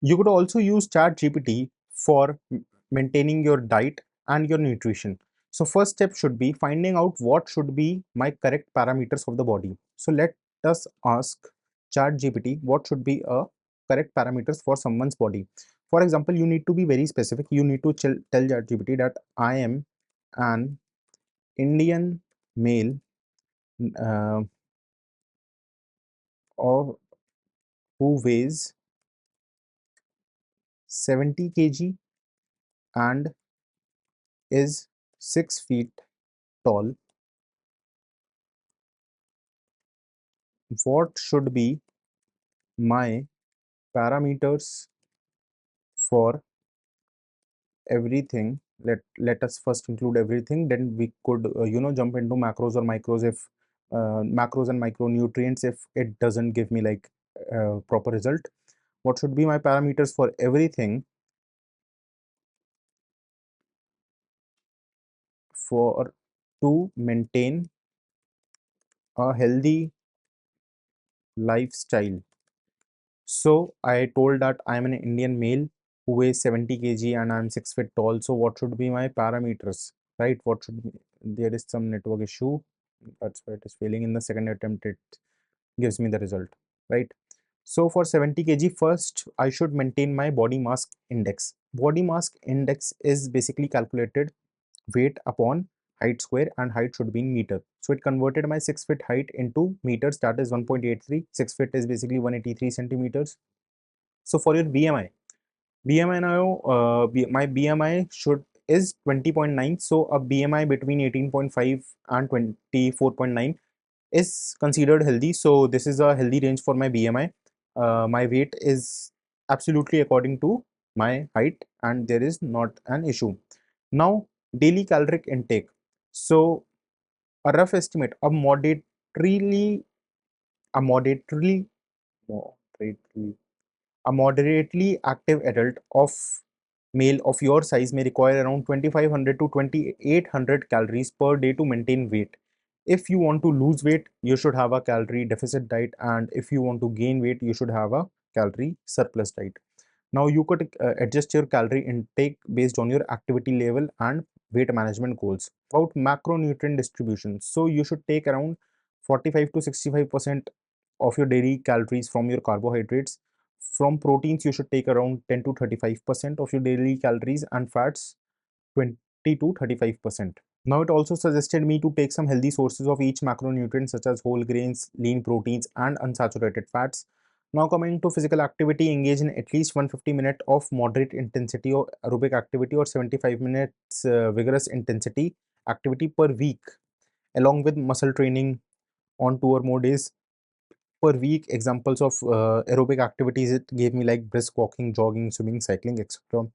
You could also use ChatGPT for maintaining your diet and your nutrition. So first step should be finding out what should be my correct parameters of the body. So let us ask ChatGPT what should be a correct parameters for someone's body. For example, you need to be very specific. You need to tell ChatGPT that I am an Indian male uh, of who weighs 70 kg and is 6 feet tall. What should be my parameters for everything? Let us first include everything, then we could jump into macros or micros if macros and micronutrients if it doesn't give me like proper result. What should be my parameters for everything for to maintain a healthy lifestyle? So I told that I'm an Indian male who weighs 70 kg and I'm 6 feet tall. So what should be my parameters, right? What should be, there is some network issue. That's why it is failing in the second attempt. It gives me the result, right? So for 70 kg, first I should maintain my body mass index. Body mass index is basically calculated weight upon height square, and height should be in meter. So it converted my 6 feet height into meters, that is 1.83. 6 feet is basically 183 centimeters. So for your BMI now, my BMI should is 20.9. So a BMI between 18.5 and 24.9 is considered healthy. So this is a healthy range for my BMI. My weight is absolutely according to my height, and there is not an issue. Now, daily caloric intake. So a rough estimate, a moderately, moderately a moderately active adult of male of your size may require around 2500 to 2800 calories per day to maintain weight. If you want to lose weight, you should have a calorie deficit diet, and if you want to gain weight, you should have a calorie surplus diet. Now you could adjust your calorie intake based on your activity level and weight management goals. About macronutrient distribution, so you should take around 45 to 65% of your daily calories from your carbohydrates. From proteins, you should take around 10 to 35% of your daily calories, and fats 20 to 35%. Now it also suggested me to take some healthy sources of each macronutrient such as whole grains, lean proteins and unsaturated fats. Now coming to physical activity, engage in at least 150 minutes of moderate intensity or aerobic activity or 75 minutes vigorous intensity activity per week, along with muscle training on 2 or more days per week. Examples of aerobic activities it gave me like brisk walking, jogging, swimming, cycling, etc.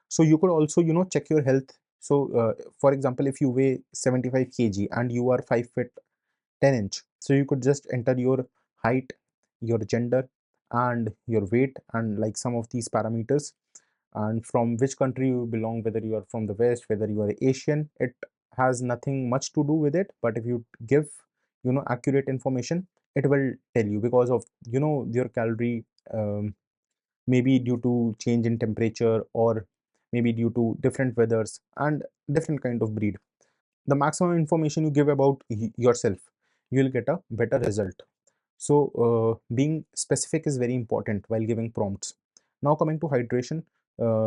So you could also check your health. So for example, if you weigh 75 kg and you are 5 feet 10 inch, so you could just enter your height, your gender and your weight and like some of these parameters, and from which country you belong, whether you are from the west, whether you are Asian. It has nothing much to do with it, but if you give accurate information, it will tell you, because of your calorie, maybe due to change in temperature or maybe due to different weathers and different kind of breed. The maximum information you give about yourself, you will get a better result. So being specific is very important while giving prompts. Now coming to hydration,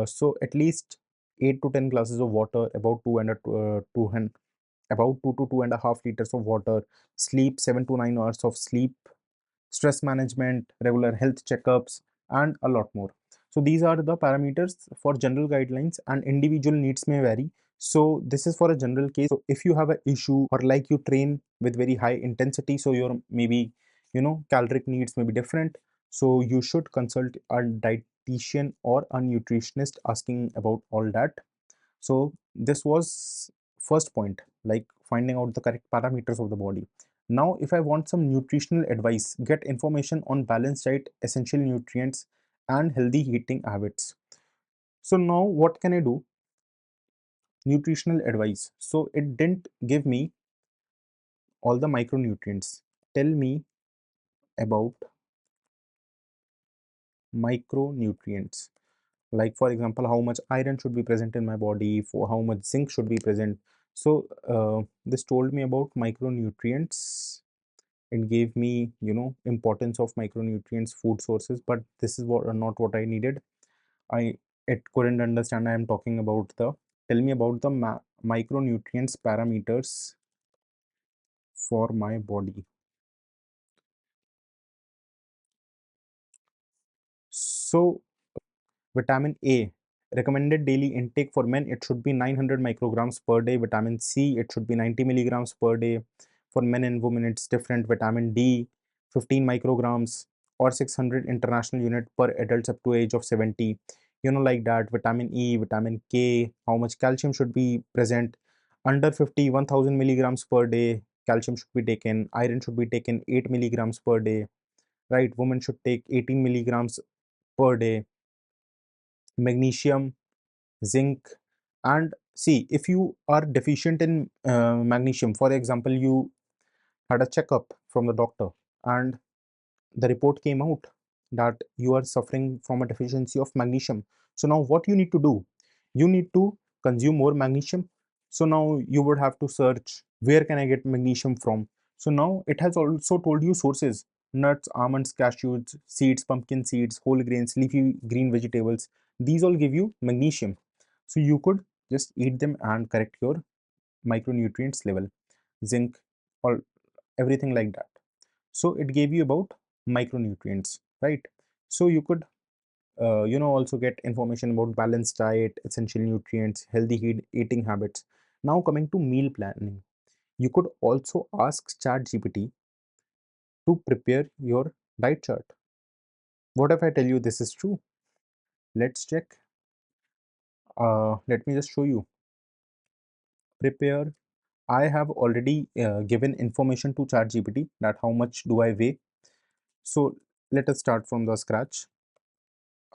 so at least 8 to 10 glasses of water, about about 2 to 2.5 liters of water, sleep 7 to 9 hours of sleep, stress management, regular health checkups, and a lot more. So these are the parameters for general guidelines, and individual needs may vary. So this is for a general case. So if you have an issue or like you train with very high intensity, so your maybe caloric needs may be different. So you should consult a dietitian or a nutritionist asking about all that. So this was first point, like finding out the correct parameters of the body. Now, if I want some nutritional advice, get information on balanced diet, essential nutrients, and healthy eating habits. So now what can I do? Nutritional advice. So it didn't give me all the micronutrients. Tell me about micronutrients. Like for example, how much iron should be present in my body, for how much zinc should be present. So this told me about micronutrients. It gave me, importance of micronutrients, food sources, but this is what not what I needed. I It couldn't understand I am talking about the, tell me about the micronutrients parameters for my body. So vitamin A, recommended daily intake for men, it should be 900 micrograms per day. Vitamin C, it should be 90 milligrams per day. For men and women, it's different. Vitamin D, 15 micrograms or 600 international unit per adults up to age of 70. Like that. Vitamin E, vitamin K, how much calcium should be present. Under 50, 1000 milligrams per day. Calcium should be taken. Iron should be taken 8 milligrams per day. Right? Women should take 18 milligrams per day. Magnesium, zinc, and see, if you are deficient in magnesium, for example, you had a checkup from the doctor and the report came out that you are suffering from a deficiency of magnesium. So now what you need to do, you need to consume more magnesium. So now you would have to search, where can I get magnesium from? So now it has also told you sources: nuts, almonds, cashews, seeds, pumpkin seeds, whole grains, leafy green vegetables. These all give you magnesium, so you could just eat them and correct your micronutrients level, zinc, or everything like that. So it gave you about micronutrients, right? So you could also get information about balanced diet, essential nutrients, healthy eating habits. Now coming to meal planning, you could also ask ChatGPT to prepare your diet chart. What if I tell you this is true? Let's check. Let me just show you. Prepare. I have already given information to ChatGPT that how much do I weigh. So let us start from the scratch.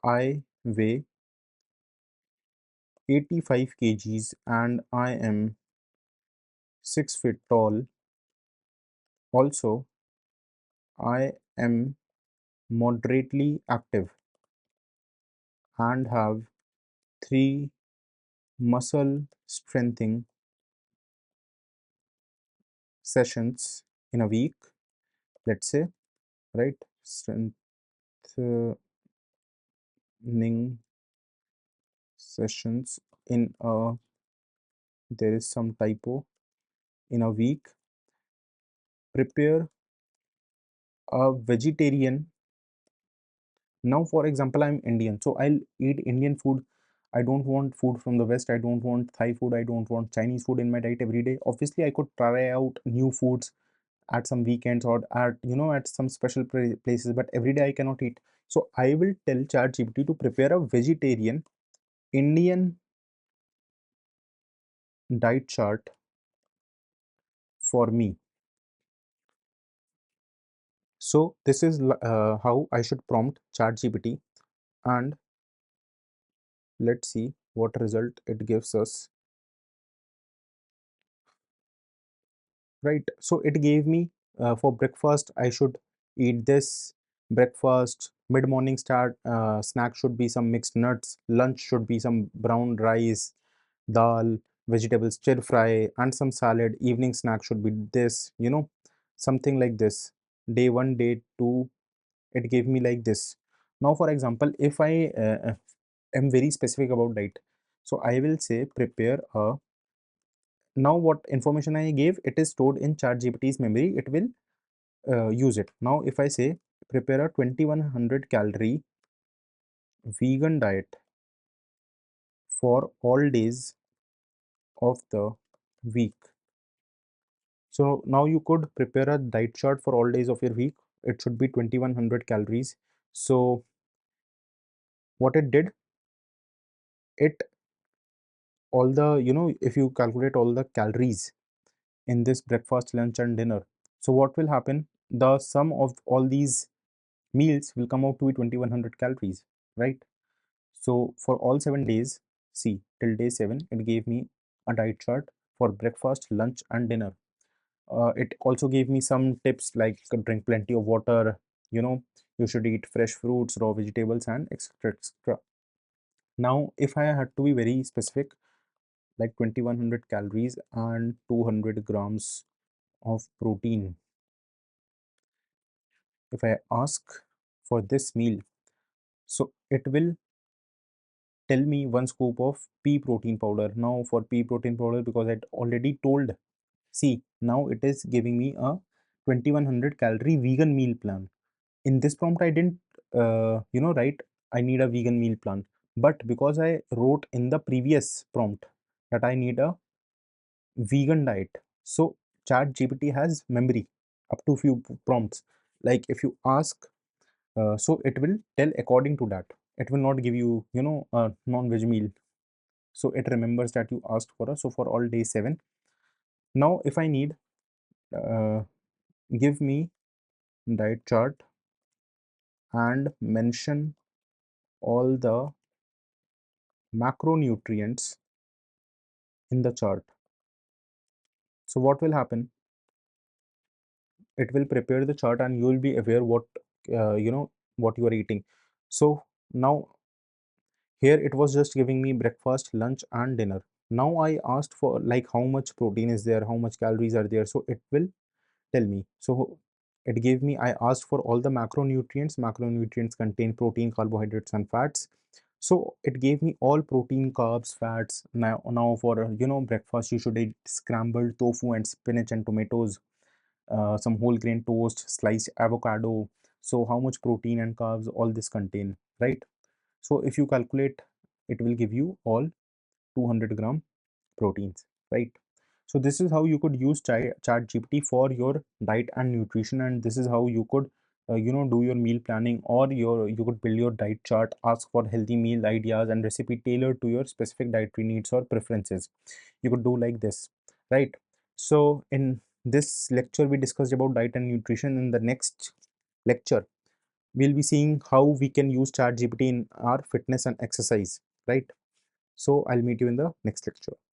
I weigh 85 kgs and I am 6 feet tall. Also, I am moderately active and have 3 muscle strengthening sessions in a week. Let's say, right? Strengthening sessions in a, there is some typo, in a week. Prepare a vegetarian. Now for example, I'm Indian, so I'll eat Indian food. I don't want food from the West. I don't want Thai food. I don't want Chinese food in my diet every day. Obviously I could try out new foods at some weekends or at at some special places, but every day I cannot eat. So I will tell ChatGPT to prepare a vegetarian Indian diet chart for me. So this is how I should prompt ChatGPT, and let's see what result it gives us. Right, so it gave me for breakfast I should eat this. Breakfast, mid morning start snack should be some mixed nuts. Lunch should be some brown rice, dal, vegetables stir fry, and some salad. Evening snack should be this, something like this. Day 1, day 2, it gave me like this. Now for example, if I am very specific about diet, so I will say prepare a, now what information I gave, it is stored in ChatGPT's memory. It will use it. Now if I say prepare a 2100 calorie vegan diet for all days of the week. So now you could prepare a diet chart for all days of your week. It should be 2100 calories. So what it did, it all the, if you calculate all the calories in this breakfast, lunch and dinner, so what will happen, the sum of all these meals will come out to be 2100 calories, right? So for all 7 days, see, till day 7, it gave me a diet chart for breakfast, lunch and dinner. It also gave me some tips like drink plenty of water, you know, you should eat fresh fruits, raw vegetables, and etc, etc. Now if I had to be very specific, like 2100 calories and 200 grams of protein, if I ask for this meal, so it will tell me one scoop of pea protein powder. Now for pea protein powder, because I already told, see, now it is giving me a 2100 calorie vegan meal plan. In this prompt I didn't write I need a vegan meal plan, but because I wrote in the previous prompt that I need a vegan diet, so chat gpt has memory up to few prompts. Like if you ask, so it will tell according to that. It will not give you, a non-veg meal. So it remembers that you asked for a, so for all day 7. Now if I need, uh, give me diet chart and mention all the macronutrients in the chart. So what will happen? It will prepare the chart and you will be aware what, what you are eating. So now here it was just giving me breakfast, lunch, and dinner. Now I asked for like how much protein is there, how much calories are there. So it will tell me. So it gave me, I asked for all the macronutrients. Macronutrients contain protein, carbohydrates, and fats. So it gave me all protein, carbs, fats. Now for breakfast, you should eat scrambled tofu and spinach and tomatoes, some whole grain toast, sliced avocado. So how much protein and carbs all this contain, right? So if you calculate, it will give you all 200 gram proteins, right? So this is how you could use chat gpt for your diet and nutrition, and this is how you could do your meal planning, or you could build your diet chart, ask for healthy meal ideas and recipe tailored to your specific dietary needs or preferences. You could do like this, right? So in this lecture we discussed about diet and nutrition. In the next lecture we'll be seeing how we can use chat gpt in our fitness and exercise, right? So I'll meet you in the next lecture.